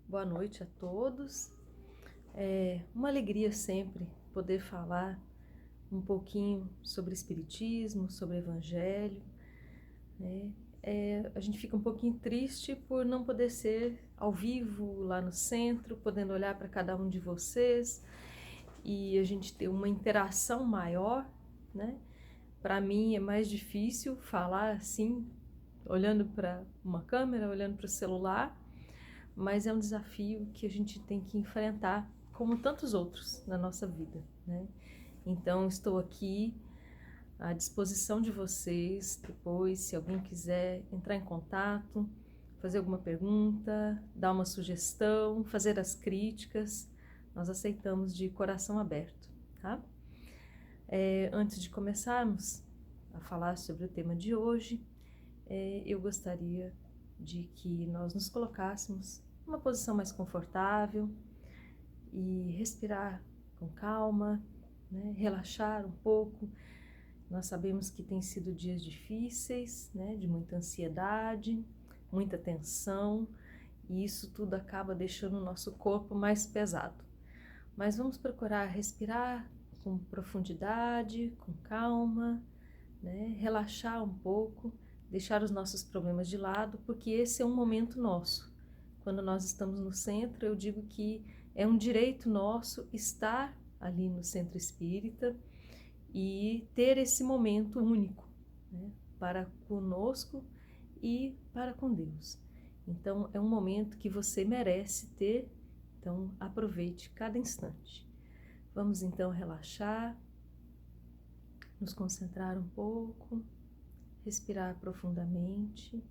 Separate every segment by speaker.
Speaker 1: Boa noite a todos. É uma alegria sempre poder falar um pouquinho sobre Espiritismo, sobre Evangelho, né? A gente fica um pouquinho triste por não poder ser ao vivo lá no centro, podendo olhar para cada um de vocês e a gente ter uma interação maior, né? Para mim é mais difícil falar assim, olhando para uma câmera, olhando para o celular, mas é um desafio que a gente tem que enfrentar, como tantos outros na nossa vida, né? Então, estou aqui à disposição de vocês. Depois, se alguém quiser entrar em contato, fazer alguma pergunta, dar uma sugestão, fazer as críticas, nós aceitamos de coração aberto, tá? Antes de começarmos a falar sobre o tema de hoje, eu gostaria de que nós nos colocássemos numa posição mais confortável e respirar com calma, né? Relaxar um pouco. Nós sabemos que tem sido dias difíceis, né? De muita ansiedade, muita tensão, e isso tudo acaba deixando o nosso corpo mais pesado. Mas vamos procurar respirar com profundidade, com calma, né? Relaxar um pouco, deixar os nossos problemas de lado, porque esse é um momento nosso. Quando nós estamos no centro, eu digo que é um direito nosso estar ali no centro espírita e ter esse momento único, né, para conosco e para com Deus. Então, é um momento que você merece ter, então aproveite cada instante. Vamos então relaxar, nos concentrar um pouco, respirar profundamente.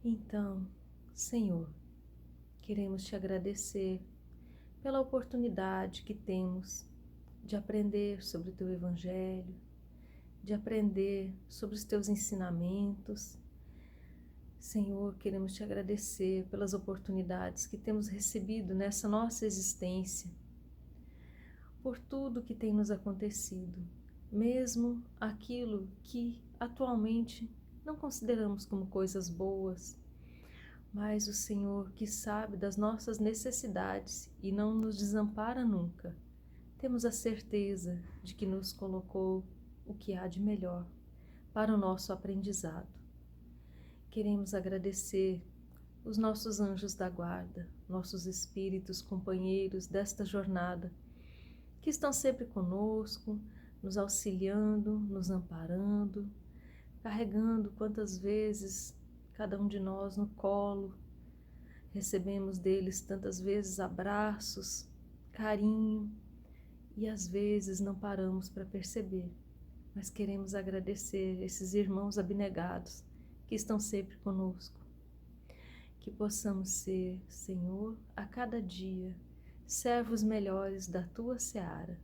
Speaker 1: Então, Senhor, queremos te agradecer pela oportunidade que temos de aprender sobre o teu Evangelho, de aprender sobre os teus ensinamentos. Senhor, queremos te agradecer pelas oportunidades que temos recebido nessa nossa existência, por tudo que tem nos acontecido, mesmo aquilo que atualmente não consideramos como coisas boas, mas o Senhor que sabe das nossas necessidades e não nos desampara nunca, temos a certeza de que nos colocou o que há de melhor para o nosso aprendizado. Queremos agradecer os nossos anjos da guarda, nossos espíritos companheiros desta jornada, que estão sempre conosco, nos auxiliando, nos amparando, carregando quantas vezes cada um de nós no colo. Recebemos deles tantas vezes abraços, carinho, e às vezes não paramos para perceber, mas queremos agradecer esses irmãos abnegados que estão sempre conosco. Que possamos ser, Senhor, a cada dia, servos melhores da Tua seara,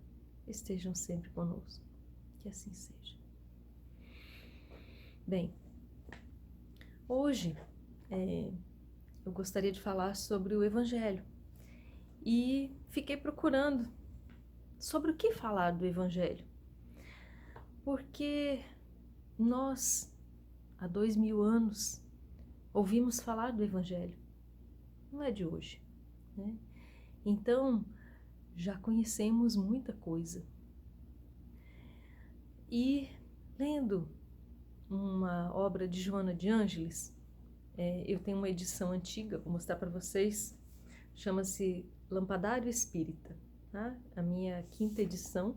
Speaker 1: estejam sempre conosco. Que assim seja. Bem, hoje eu gostaria de falar sobre o Evangelho e fiquei procurando sobre o que falar do Evangelho, porque nós, há 2000 anos, ouvimos falar do Evangelho, não é de hoje, né? Então, já conhecemos muita coisa. E lendo uma obra de Joana de Ângeles, eu tenho uma edição antiga, vou mostrar para vocês, chama-se Lampadário Espírita, tá? A minha 5ª edição,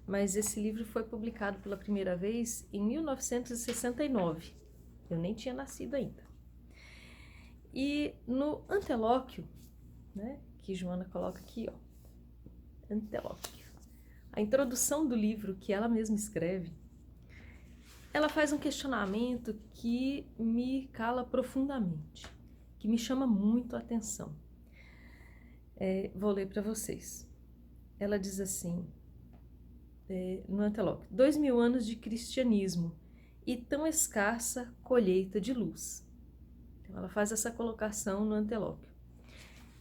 Speaker 1: mas esse livro foi publicado pela primeira vez em 1969, eu nem tinha nascido ainda. E no antelóquio, né, que Joana coloca aqui, ó, antelóquio, a introdução do livro que ela mesma escreve, ela faz um questionamento que me cala profundamente, que me chama muito a atenção. Vou ler para vocês. Ela diz assim, no antelóquio: 2000 anos de cristianismo e tão escassa colheita de luz. Então, ela faz essa colocação no antelóquio.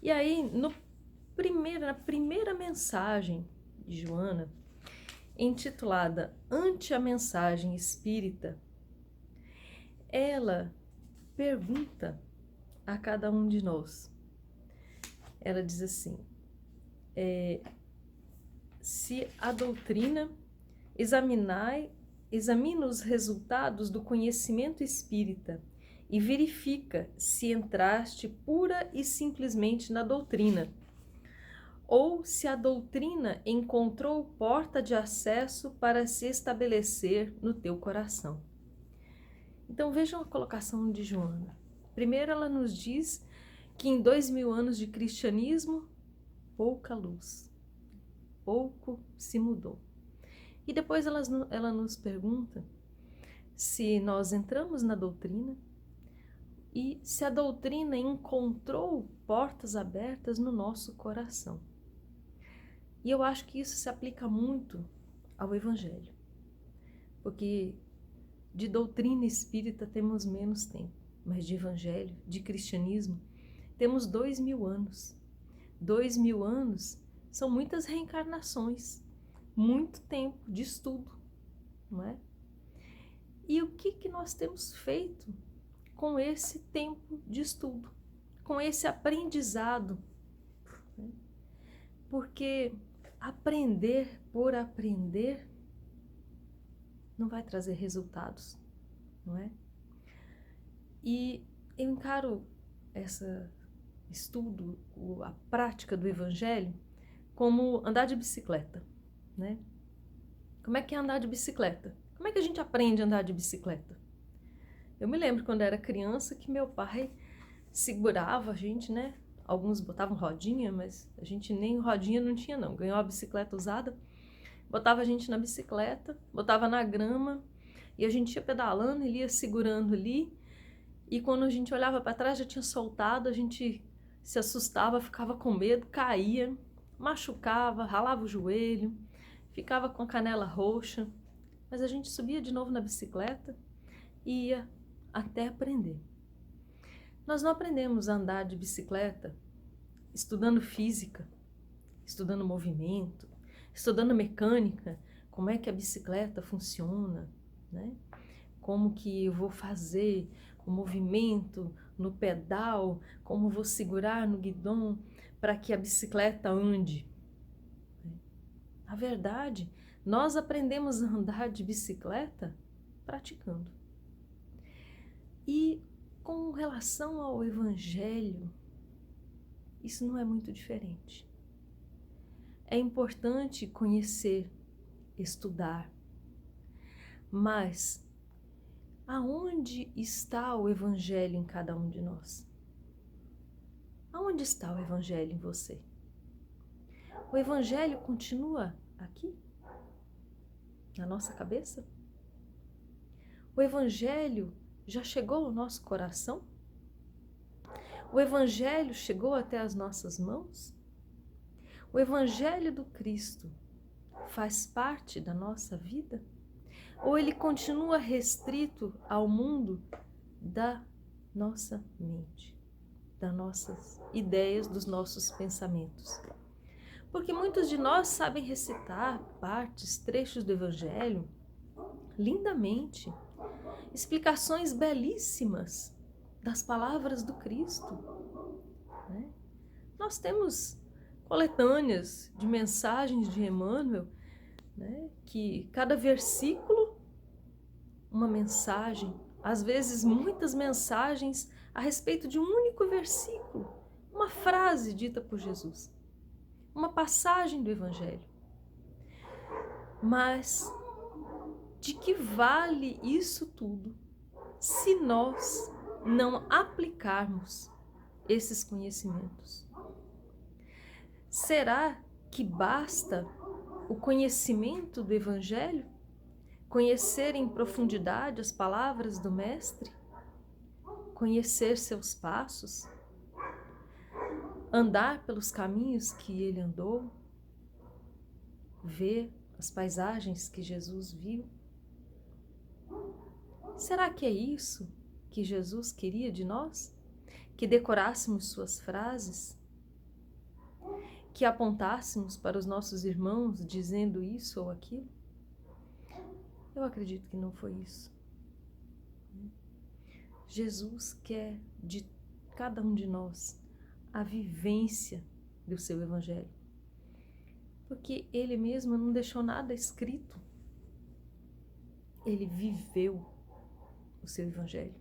Speaker 1: E aí, na primeira mensagem de Joana, intitulada Ante a Mensagem Espírita, ela pergunta a cada um de nós. Ela diz assim: se a doutrina examina os resultados do conhecimento espírita e verifica se entraste pura e simplesmente na doutrina, ou se a doutrina encontrou porta de acesso para se estabelecer no teu coração. Então vejam a colocação de Joana. Primeiro ela nos diz que em 2000 anos de cristianismo, pouca luz, pouco se mudou. E depois ela nos pergunta se nós entramos na doutrina e se a doutrina encontrou portas abertas no nosso coração. E eu acho que isso se aplica muito ao Evangelho, porque de doutrina espírita temos menos tempo, mas de Evangelho, de cristianismo, temos 2000 anos. 2000 anos são muitas reencarnações, muito tempo de estudo, não é? E o que nós temos feito com esse tempo de estudo, com esse aprendizado? Porque aprender por aprender não vai trazer resultados, não é? E eu encaro esse estudo, a prática do Evangelho, como andar de bicicleta, né? Como é que é andar de bicicleta? Como é que a gente aprende a andar de bicicleta? Eu me lembro quando eu era criança que meu pai segurava a gente, né? Alguns botavam rodinha, mas a gente nem rodinha não tinha não. Ganhou a bicicleta usada, botava a gente na bicicleta, botava na grama e a gente ia pedalando, ele ia segurando ali. E quando a gente olhava para trás já tinha soltado, a gente se assustava, ficava com medo, caía, machucava, ralava o joelho, ficava com a canela roxa. Mas a gente subia de novo na bicicleta e ia até aprender. Nós não aprendemos a andar de bicicleta estudando física, estudando movimento, estudando mecânica, como é que a bicicleta funciona, né? Como que eu vou fazer o movimento no pedal, como vou segurar no guidão para que a bicicleta ande. Na verdade, nós aprendemos a andar de bicicleta praticando. E com relação ao Evangelho, isso não é muito diferente. É importante conhecer, estudar, mas aonde está o Evangelho em cada um de nós? Aonde está o Evangelho em você? O Evangelho continua aqui, na nossa cabeça? O Evangelho já chegou ao nosso coração? O Evangelho chegou até as nossas mãos? O Evangelho do Cristo faz parte da nossa vida? Ou ele continua restrito ao mundo da nossa mente, das nossas ideias, dos nossos pensamentos? Porque muitos de nós sabem recitar partes, trechos do Evangelho lindamente, explicações belíssimas das palavras do Cristo, né? Nós temos coletâneas de mensagens de Emmanuel, né, que cada versículo, uma mensagem, às vezes muitas mensagens a respeito de um único versículo, uma frase dita por Jesus, uma passagem do Evangelho. Mas de que vale isso tudo se nós não aplicarmos esses conhecimentos? Será que basta o conhecimento do Evangelho? Conhecer em profundidade as palavras do Mestre? Conhecer seus passos? Andar pelos caminhos que ele andou? Ver as paisagens que Jesus viu? Será que é isso que Jesus queria de nós? Que decorássemos suas frases? Que apontássemos para os nossos irmãos dizendo isso ou aquilo? Eu acredito que não foi isso. Jesus quer de cada um de nós a vivência do seu Evangelho. Porque ele mesmo não deixou nada escrito. Ele viveu o seu Evangelho.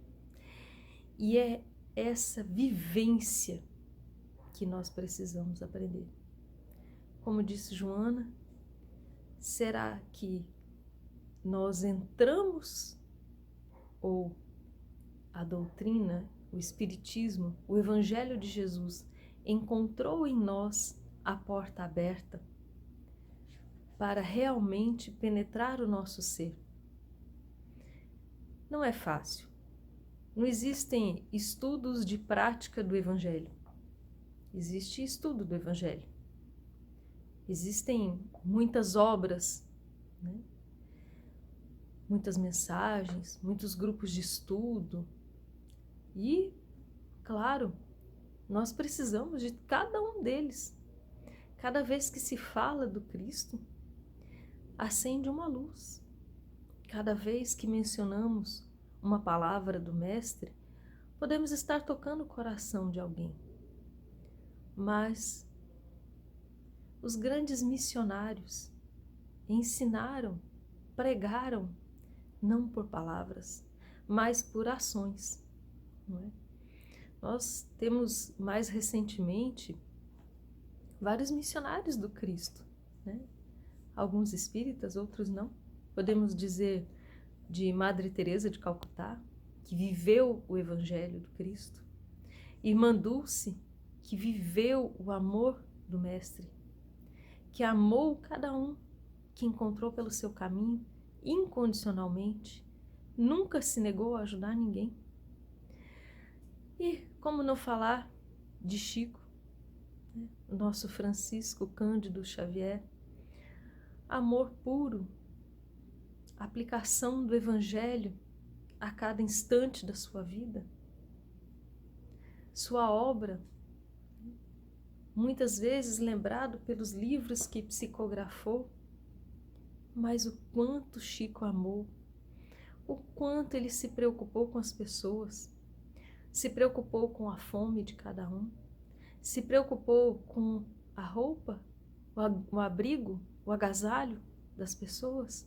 Speaker 1: E é essa vivência que nós precisamos aprender. Como disse Joana, será que nós entramos ou a doutrina, o Espiritismo, o Evangelho de Jesus encontrou em nós a porta aberta para realmente penetrar o nosso ser? Não é fácil. Não existem estudos de prática do Evangelho. Existe estudo do Evangelho. Existem muitas obras, né? Muitas mensagens, muitos grupos de estudo. E, claro, nós precisamos de cada um deles. Cada vez que se fala do Cristo, acende uma luz. Cada vez que mencionamos uma palavra do Mestre, podemos estar tocando o coração de alguém. Mas os grandes missionários ensinaram, pregaram, não por palavras, mas por ações. Não é? Nós temos mais recentemente vários missionários do Cristo, né? Alguns espíritas, outros não. Podemos dizer de Madre Teresa de Calcutá, que viveu o Evangelho do Cristo. Irmã Dulce, que viveu o amor do Mestre, que amou cada um que encontrou pelo seu caminho incondicionalmente, nunca se negou a ajudar ninguém. E como não falar de Chico, né? Nosso Francisco Cândido Xavier, amor puro, aplicação do Evangelho a cada instante da sua vida. Sua obra, muitas vezes lembrado pelos livros que psicografou, mas o quanto Chico amou, o quanto ele se preocupou com as pessoas, se preocupou com a fome de cada um, se preocupou com a roupa, o abrigo, o agasalho das pessoas,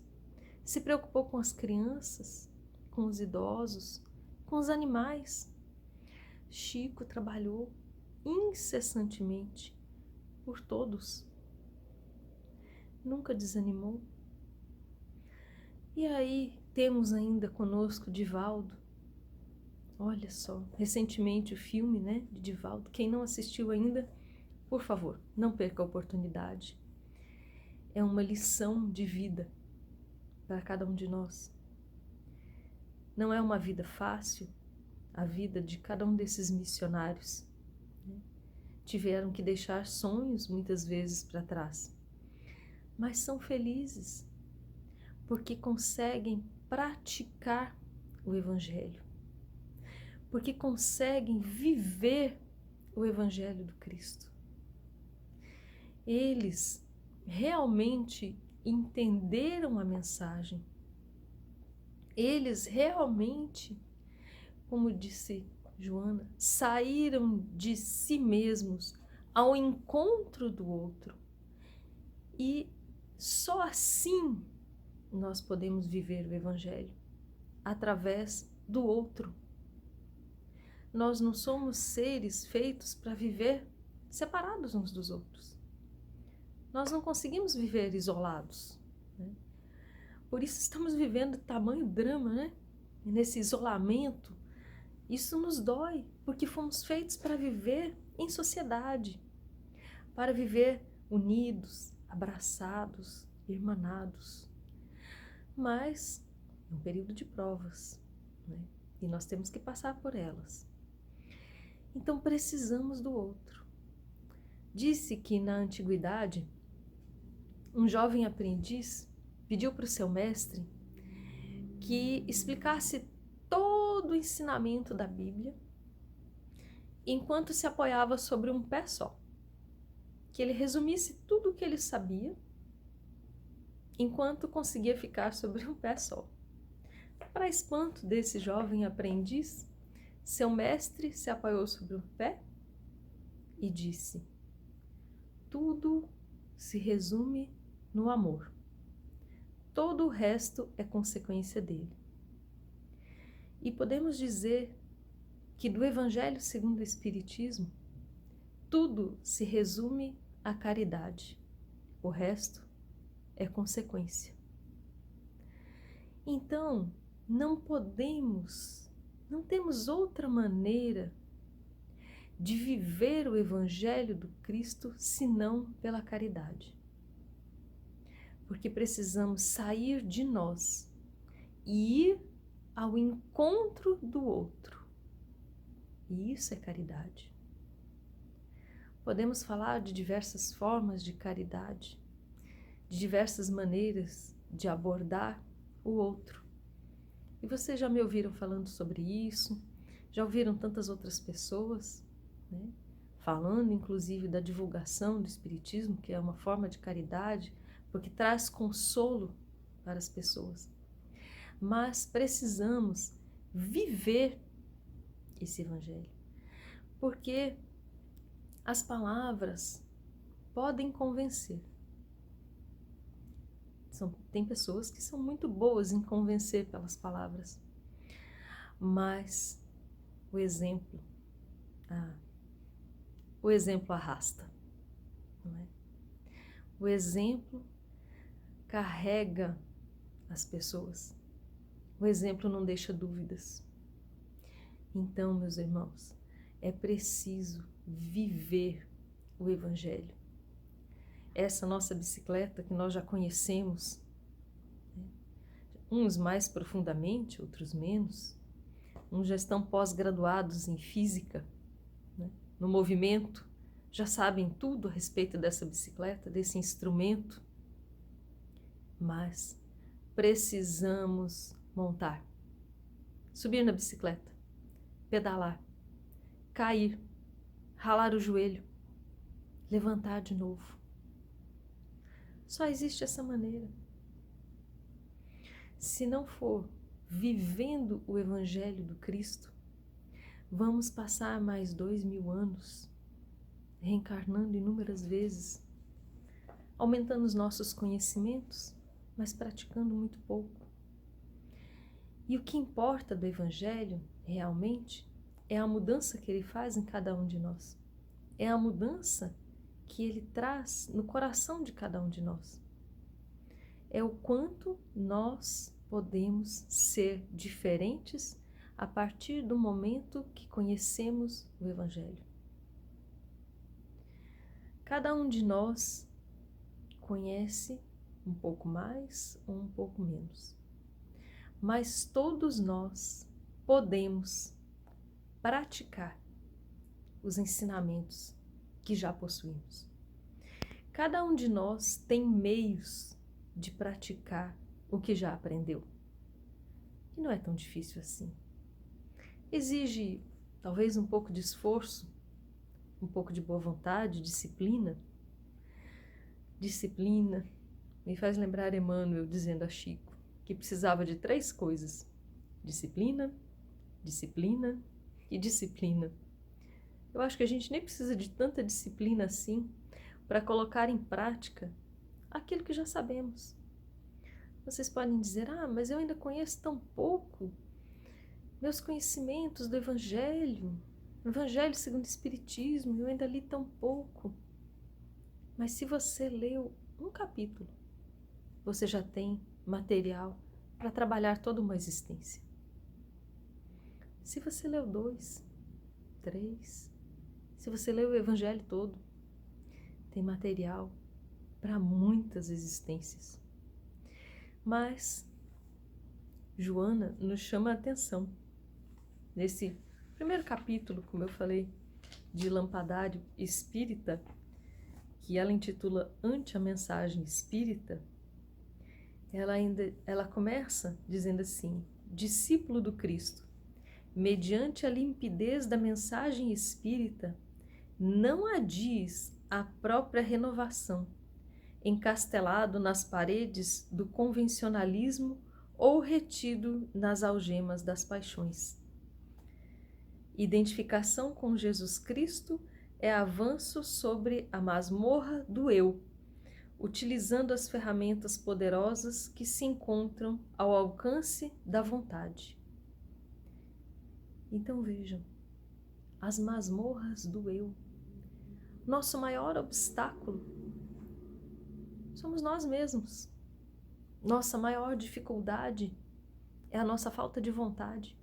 Speaker 1: se preocupou com as crianças, com os idosos, com os animais. Chico trabalhou incessantemente por todos. Nunca desanimou. E aí temos ainda conosco Divaldo. Olha só, recentemente o filme, né, de Divaldo. Quem não assistiu ainda, por favor, não perca a oportunidade. É uma lição de vida para cada um de nós. Não é uma vida fácil, a vida de cada um desses missionários, né? Tiveram que deixar sonhos muitas vezes para trás, mas são felizes porque conseguem praticar o Evangelho, porque conseguem viver o Evangelho do Cristo. Eles realmente entenderam a mensagem. Eles realmente, como disse Joana, saíram de si mesmos ao encontro do outro. E só assim nós podemos viver o Evangelho, através do outro. Nós não somos seres feitos para viver separados uns dos outros. Nós não conseguimos viver isolados, né? Por isso estamos vivendo tamanho drama, né? E nesse isolamento, isso nos dói, porque fomos feitos para viver em sociedade, para viver unidos, abraçados, irmanados. Mas é um período de provas, né? E nós temos que passar por elas. Então precisamos do outro. Disse que na antiguidade, um jovem aprendiz pediu para o seu mestre que explicasse todo o ensinamento da Bíblia enquanto se apoiava sobre um pé só. Que ele resumisse tudo o que ele sabia enquanto conseguia ficar sobre um pé só. Para espanto desse jovem aprendiz, Seu mestre se apoiou sobre o pé e disse: tudo se resume no amor. Todo o resto é consequência dele. E podemos dizer que do Evangelho segundo o Espiritismo, tudo se resume à caridade. O resto é consequência. Então, não temos outra maneira de viver o Evangelho do Cristo senão pela caridade. Porque precisamos sair de nós e ir ao encontro do outro. E isso é caridade. Podemos falar de diversas formas de caridade, de diversas maneiras de abordar o outro. E vocês já me ouviram falando sobre isso, já ouviram tantas outras pessoas, né? Falando inclusive da divulgação do Espiritismo, que é uma forma de caridade, porque traz consolo para as pessoas. Mas precisamos viver esse Evangelho, porque as palavras podem convencer. Tem pessoas que são muito boas em convencer pelas palavras, mas o exemplo arrasta, não é? O exemplo carrega as pessoas. O exemplo não deixa dúvidas. Então, meus irmãos, é preciso viver o Evangelho. Essa nossa bicicleta que nós já conhecemos, né? Uns mais profundamente, outros menos. Uns já estão pós-graduados em física, né? No movimento, já sabem tudo a respeito dessa bicicleta, desse instrumento. Mas precisamos montar, subir na bicicleta, pedalar, cair, ralar o joelho, levantar de novo. Só existe essa maneira. Se não for vivendo o Evangelho do Cristo, vamos passar mais 2000 anos reencarnando inúmeras vezes, aumentando os nossos conhecimentos, mas praticando muito pouco. E o que importa do Evangelho, realmente, é a mudança que ele faz em cada um de nós. É a mudança que ele traz no coração de cada um de nós. É o quanto nós podemos ser diferentes a partir do momento que conhecemos o Evangelho. Cada um de nós conhece um pouco mais ou um pouco menos, mas todos nós podemos praticar os ensinamentos que já possuímos. Cada um de nós tem meios de praticar o que já aprendeu. E não é tão difícil assim. Exige talvez um pouco de esforço, um pouco de boa vontade, disciplina. Disciplina me faz lembrar Emmanuel dizendo a Chico que precisava de 3 coisas: disciplina, disciplina e disciplina. Eu acho que a gente nem precisa de tanta disciplina assim para colocar em prática aquilo que já sabemos. Vocês podem dizer: mas eu ainda conheço tão pouco. Meus conhecimentos do Evangelho, o Evangelho segundo o Espiritismo, eu ainda li tão pouco. Mas se você leu um capítulo, você já tem material para trabalhar toda uma existência. Se você leu 2, 3, se você leu o Evangelho todo, tem material para muitas existências. Mas Joana nos chama a atenção nesse primeiro capítulo, como eu falei, de Lampadário Espírita, que ela intitula Ante a Mensagem Espírita. Ela começa dizendo assim: discípulo do Cristo, mediante a limpidez da mensagem espírita, não adies a própria renovação, encastelado nas paredes do convencionalismo ou retido nas algemas das paixões. Identificação com Jesus Cristo é avanço sobre a masmorra do eu, utilizando as ferramentas poderosas que se encontram ao alcance da vontade. Então vejam, as masmorras do eu. Nosso maior obstáculo somos nós mesmos. Nossa maior dificuldade é a nossa falta de vontade.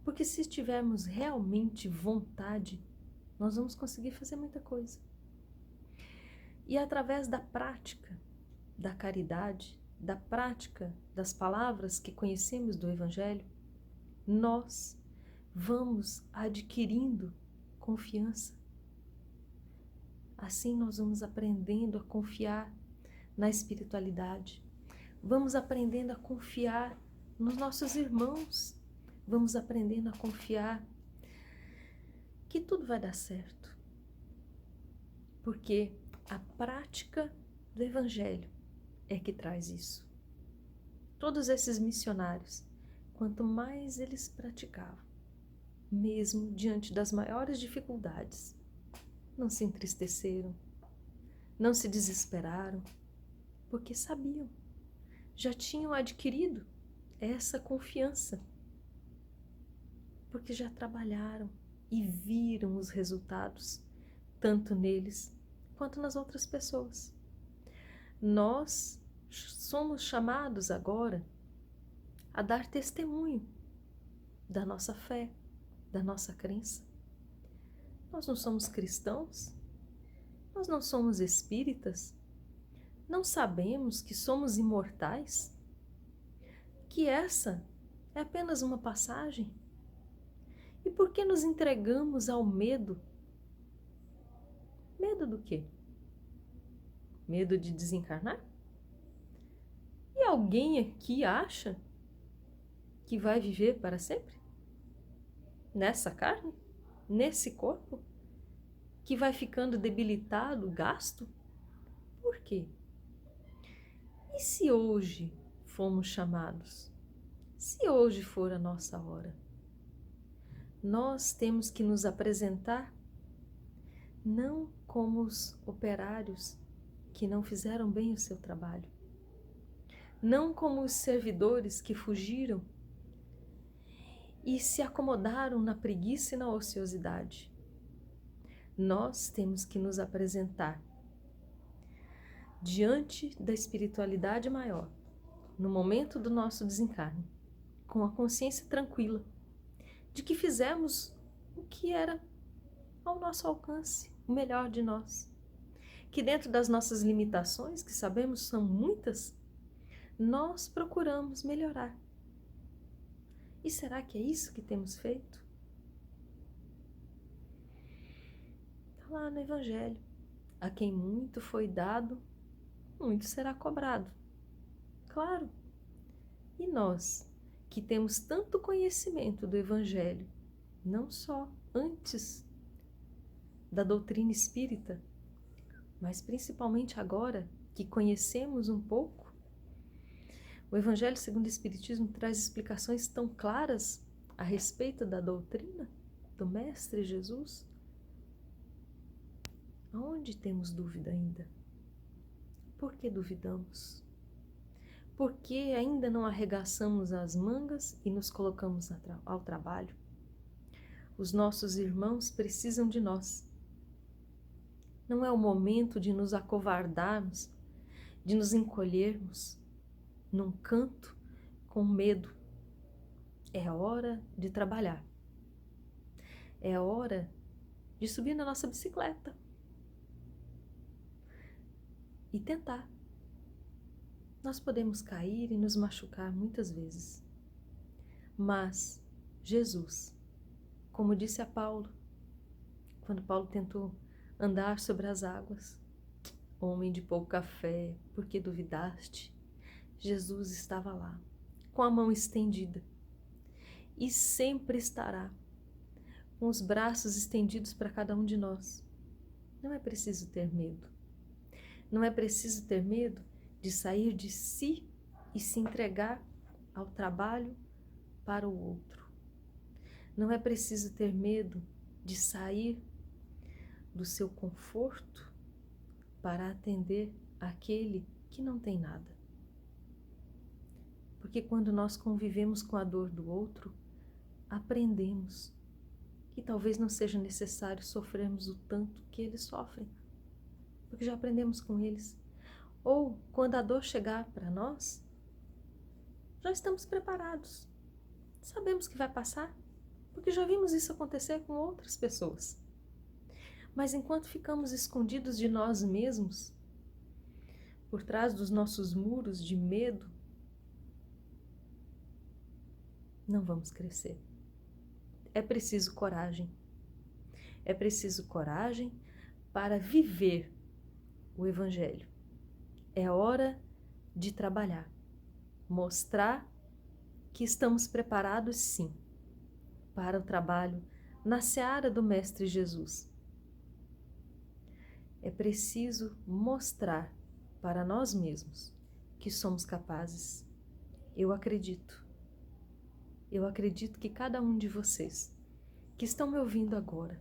Speaker 1: Porque se tivermos realmente vontade, nós vamos conseguir fazer muita coisa. E através da prática da caridade, da prática das palavras que conhecemos do Evangelho, nós vamos adquirindo confiança. Assim nós vamos aprendendo a confiar na espiritualidade, vamos aprendendo a confiar nos nossos irmãos, vamos aprendendo a confiar que tudo vai dar certo. Porque a prática do Evangelho é que traz isso. Todos esses missionários, quanto mais eles praticavam, mesmo diante das maiores dificuldades, não se entristeceram, não se desesperaram, porque sabiam, já tinham adquirido essa confiança, porque já trabalharam e viram os resultados, tanto neles quanto nas outras pessoas. Nós somos chamados agora a dar testemunho da nossa fé, da nossa crença. Nós não somos cristãos, nós não somos espíritas, não sabemos que somos imortais, que essa é apenas uma passagem. E por que nos entregamos ao medo? Medo do quê? Medo de desencarnar? E alguém aqui acha que vai viver para sempre? Nessa carne? Nesse corpo? Que vai ficando debilitado, gasto? Por quê? E se hoje fomos chamados? Se hoje for a nossa hora? Nós temos que nos apresentar não como os operários que não fizeram bem o seu trabalho, não como os servidores que fugiram e se acomodaram na preguiça e na ociosidade. Nós temos que nos apresentar diante da espiritualidade maior, no momento do nosso desencarne, com a consciência tranquila de que fizemos o que era ao nosso alcance, o melhor de nós. Que dentro das nossas limitações, que sabemos são muitas, nós procuramos melhorar. E será que é isso que temos feito? Está lá no Evangelho. A quem muito foi dado, muito será cobrado. Claro. E nós, que temos tanto conhecimento do Evangelho, não só antes da doutrina espírita, mas principalmente agora que conhecemos um pouco, o Evangelho segundo o Espiritismo traz explicações tão claras a respeito da doutrina do Mestre Jesus. Aonde temos dúvida ainda? Por que duvidamos? Por que ainda não arregaçamos as mangas e nos colocamos ao trabalho? Os nossos irmãos precisam de nós. Não é o momento de nos acovardarmos, de nos encolhermos num canto com medo. É hora de trabalhar. É hora de subir na nossa bicicleta e tentar. Nós podemos cair e nos machucar muitas vezes, mas Jesus, como disse a Paulo, quando Paulo tentou andar sobre as águas, homem de pouca fé, por que duvidaste? Jesus estava lá, com a mão estendida, e sempre estará, com os braços estendidos para cada um de nós. Não é preciso ter medo. Não é preciso ter medo de sair de si e se entregar ao trabalho para o outro. Não é preciso ter medo de sair do seu conforto para atender aquele que não tem nada. Porque quando nós convivemos com a dor do outro, aprendemos que talvez não seja necessário sofrermos o tanto que eles sofrem, porque já aprendemos com eles. Ou quando a dor chegar para nós, já estamos preparados. Sabemos que vai passar, porque já vimos isso acontecer com outras pessoas. Mas enquanto ficamos escondidos de nós mesmos, por trás dos nossos muros de medo, não vamos crescer. É preciso coragem. É preciso coragem para viver o Evangelho. É hora de trabalhar, mostrar que estamos preparados sim para o trabalho na seara do Mestre Jesus. É preciso mostrar para nós mesmos que somos capazes. Eu acredito que cada um de vocês que estão me ouvindo agora,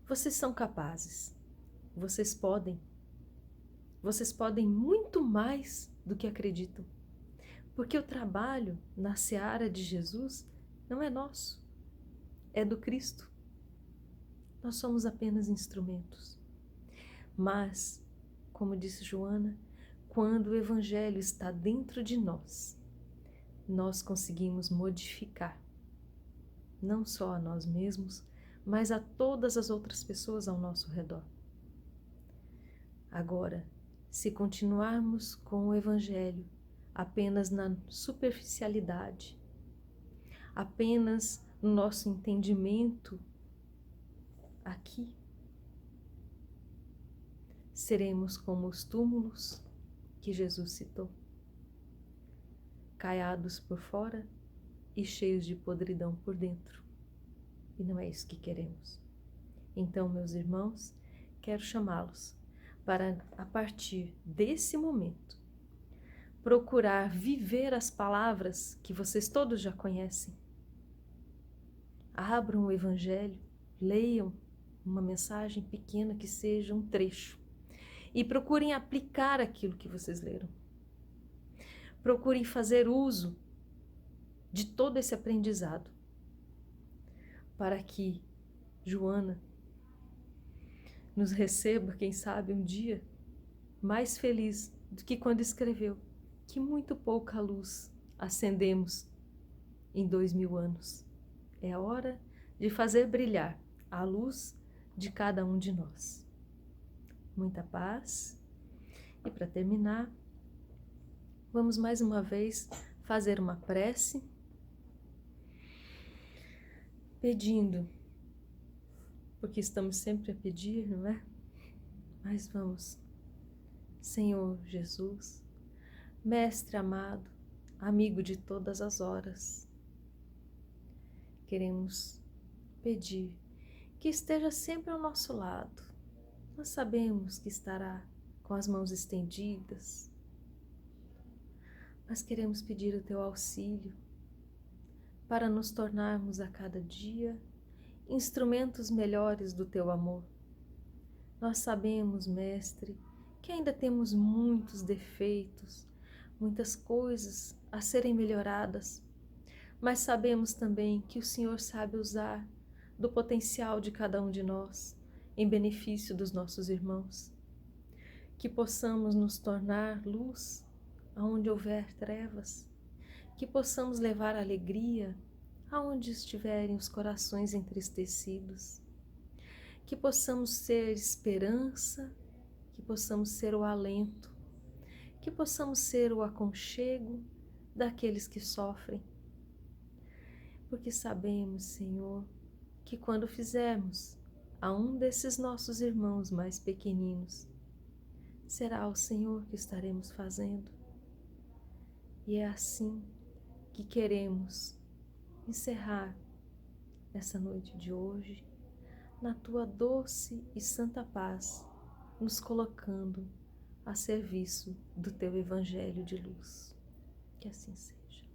Speaker 1: vocês são capazes, vocês podem muito mais do que acreditam, porque o trabalho na seara de Jesus não é nosso, é do Cristo. Nós somos apenas instrumentos. Mas, como disse Joana, quando o Evangelho está dentro de nós, nós conseguimos modificar não só a nós mesmos, mas a todas as outras pessoas ao nosso redor. Agora, se continuarmos com o Evangelho apenas na superficialidade, apenas no nosso entendimento aqui, seremos como os túmulos que Jesus citou, caiados por fora e cheios de podridão por dentro. E não é isso que queremos. Então, meus irmãos, quero chamá-los para, a partir desse momento, procurar viver as palavras que vocês todos já conhecem. Abram o Evangelho, leiam uma mensagem pequena que seja um trecho e procurem aplicar aquilo que vocês leram. Procurem fazer uso de todo esse aprendizado para que Joana nos receba, quem sabe, um dia mais feliz do que quando escreveu que muito pouca luz acendemos em 2000 anos. É hora de fazer brilhar a luz de cada um de nós. Muita paz. E para terminar, vamos mais uma vez fazer uma prece, pedindo, porque estamos sempre a pedir, não é? Mas vamos. Senhor Jesus, Mestre amado, amigo de todas as horas, queremos pedir que esteja sempre ao nosso lado. Nós sabemos que estará com as mãos estendidas, mas queremos pedir o teu auxílio para nos tornarmos a cada dia instrumentos melhores do teu amor. Nós sabemos, Mestre, que ainda temos muitos defeitos, muitas coisas a serem melhoradas, mas sabemos também que o Senhor sabe usar do potencial de cada um de nós em benefício dos nossos irmãos. Que possamos nos tornar luz aonde houver trevas, que possamos levar alegria aonde estiverem os corações entristecidos, que possamos ser esperança, que possamos ser o alento, que possamos ser o aconchego daqueles que sofrem. Porque sabemos, Senhor, que quando fizermos a um desses nossos irmãos mais pequeninos, será o Senhor que estaremos fazendo. E é assim que queremos encerrar essa noite de hoje, na tua doce e santa paz, nos colocando a serviço do teu Evangelho de luz. Que assim seja.